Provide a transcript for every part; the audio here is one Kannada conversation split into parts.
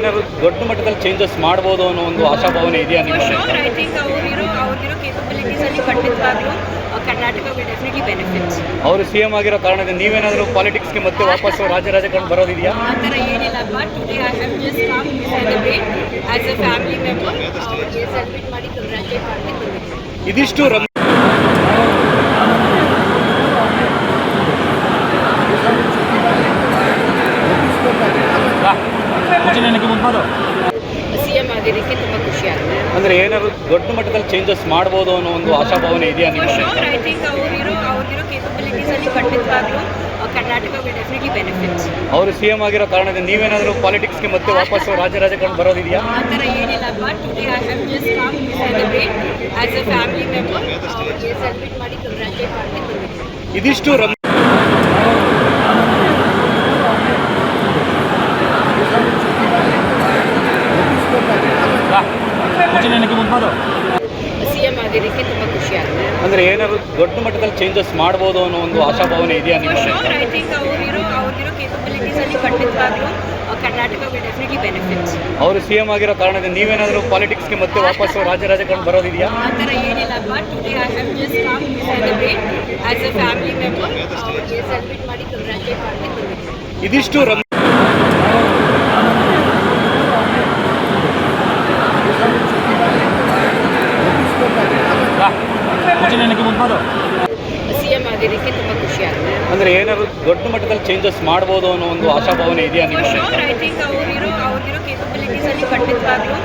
ಏನಾದ್ರು ದೊಡ್ಡ ಮಟ್ಟದಲ್ಲಿ ಚೇಂಜಸ್ ಮಾಡ್ಬೋದು ಅನ್ನೋ ಒಂದು ಆಶಾಭಾವನೆ ಇದೆಯಾ ಫಾರ್ ನಿಮಗೆ? ಶೋರ್ ಐ ಥಿಂಕ್ ಅವ್ರಿರೋ ಕೇಪಬಿಲಿಟೀಸಲ್ಲಿ ಖಂಡಿತವಾಗ್ಲೂ ಕರ್ನಾಟಕ ವಿಲ್ ಡೆಫಿನೆಟ್ಲಿ ಬೆನಿಫಿಟ್ಸ್. ಅವರು CM ಆಗಿರೋ ಕಾರಣದಿಂದ ನೀವೇನಾದರೂ ಪಾಲಿಟಿಕ್ಸ್ಗೆ ಮತ್ತೆ ವಾಪಸ್ಸು ರಾಜಕಾರಣ ಬರೋದಿದೆಯಾ? ಆ ಥರ ಏನಿಲ್ಲ. But today I have just come to celebrate as a family member. ಅವ್ರಿಗೆ ಸೆಲೆಬ್ರೇಟ್ ಮಾಡಿ ಕಂಗ್ರ್ಯಾಚುಲೇಟ್ ಮಾಡಲಿಕ್ಕೆ ಬಂದಿದ್ದೀನಿ. ಇದಿಷ್ಟು CM ಆಗಿದ್ದಕ್ಕೆ ತುಂಬ ಖುಷಿ ಆಗಿದೆ. ಅಂದರೆ ಏನಾದ್ರು ದೊಡ್ಡ ಮಟ್ಟದಲ್ಲಿ ಚೇಂಜಸ್ ಮಾಡ್ಬೋದು ಅನ್ನೋ ಒಂದು ಆಶಾಭಾವನೆ ಇದೆಯಾ ಫಾರ್ ನಿಮಗೆ? ಶೋರ್ ಐ ಥಿಂಕ್ ಅವ್ರಿರೋ ಕೇಪಬಿಲಿಟೀಸಲ್ಲಿ ಖಂಡಿತವಾಗ್ಲೂ ಕರ್ನಾಟಕ ವಿಲ್ ಡೆಫಿನೆಟ್ಲಿ ಬೆನಿಫಿಟ್ಸ್. ಅವರು CM ಆಗಿರೋ ಕಾರಣದಿಂದ ನೀವೇನಾದರೂ ಪಾಲಿಟಿಕ್ಸ್ಗೆ ಮತ್ತೆ ವಾಪಸ್ಸು ರಾಜಕಾರಣ ಬರೋದಿದೆಯಾ? ಆ ಥರ ಏನಿಲ್ಲ. But today I have just come to celebrate as a family member. ಅವ್ರಿಗೆ ಸೆಲೆಬ್ರೇಟ್ ಮಾಡಿ ಕಂಗ್ರ್ಯಾಚುಲೇಟ್ ಮಾಡಲಿಕ್ಕೆ ಬಂದಿದ್ದೀನಿ. ಇದಿಷ್ಟು CM ಆಗಿದ್ದಕ್ಕೆ ತುಂಬ ಖುಷಿ ಆಗಿದೆ. ಅಂದರೆ ಏನಾದ್ರು ದೊಡ್ಡ ಮಟ್ಟದಲ್ಲಿ ಚೇಂಜಸ್ ಮಾಡ್ಬೋದು ಅನ್ನೋ ಒಂದು ಆಶಾಭಾವನೆ ಇದೆಯಾ ಫಾರ್ ನಿಮಗೆ? ಶೋರ್ ಐ ಥಿಂಕ್ ಅವ್ರಿರೋ ಕೇಪಬಿಲಿಟೀಸಲ್ಲಿ ಖಂಡಿತವಾಗ್ಲೂ ಕರ್ನಾಟಕ ವಿಲ್ ಡೆಫಿನೆಟ್ಲಿ ಬೆನಿಫಿಟ್ಸ್. ಅವರು CM ಆಗಿರೋ ಕಾರಣದಿಂದ ನೀವೇನಾದರೂ ಪಾಲಿಟಿಕ್ಸ್ಗೆ ಮತ್ತೆ ವಾಪಸ್ಸು ರಾಜಕಾರಣ ಬರೋದಿದೆಯಾ? ಆ ಥರ ಏನಿಲ್ಲ. But today I have just come to celebrate as a family member. ಅವ್ರಿಗೆ ಸೆಲೆಬ್ರೇಟ್ ಮಾಡಿ ಕಂಗ್ರ್ಯಾಚುಲೇಟ್ ಮಾಡಲಿಕ್ಕೆ ಬಂದಿದ್ದೀನಿ. ಇದಿಷ್ಟು CM ಆಗಿದ್ದಕ್ಕೆ ತುಂಬ ಖುಷಿ ಆಗಿದೆ. ಅಂದರೆ ಏನಾದ್ರು ದೊಡ್ಡ ಮಟ್ಟದಲ್ಲಿ ಚೇಂಜಸ್ ಮಾಡ್ಬೋದು ಅನ್ನೋ ಒಂದು ಆಶಾಭಾವನೆ ಇದೆಯಾ ಫಾರ್ ನಿಮಗೆ? ಶೋರ್ ಐ ಥಿಂಕ್ ಅವ್ರಿರೋ ಕೇಪಬಿಲಿಟೀಸಲ್ಲಿ ಖಂಡಿತವಾಗ್ಲೂ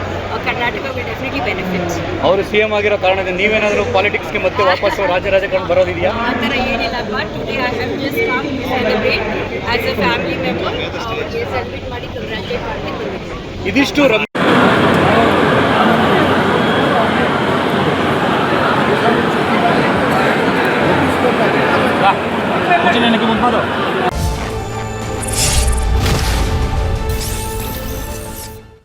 ಕರ್ನಾಟಕ ವಿಲ್ ಡೆಫಿನೆಟ್ಲಿ ಬೆನಿಫಿಟ್ಸ್. ಅವರು CM ಆಗಿರೋ ಕಾರಣದಿಂದ ನೀವೇನಾದರೂ ಪಾಲಿಟಿಕ್ಸ್ಗೆ ಮತ್ತೆ ವಾಪಸ್ಸು ರಾಜಕಾರಣ ಬರೋದಿದೆಯಾ? ಆ ಥರ ಏನಿಲ್ಲ. But today I have just come to celebrate as a family member. ಅವ್ರಿಗೆ ಸೆಲೆಬ್ರೇಟ್ ಮಾಡಿ ಕಂಗ್ರ್ಯಾಚುಲೇಟ್ ಮಾಡಲಿಕ್ಕೆ ಬಂದಿದ್ದೀನಿ. ಇದಿಷ್ಟು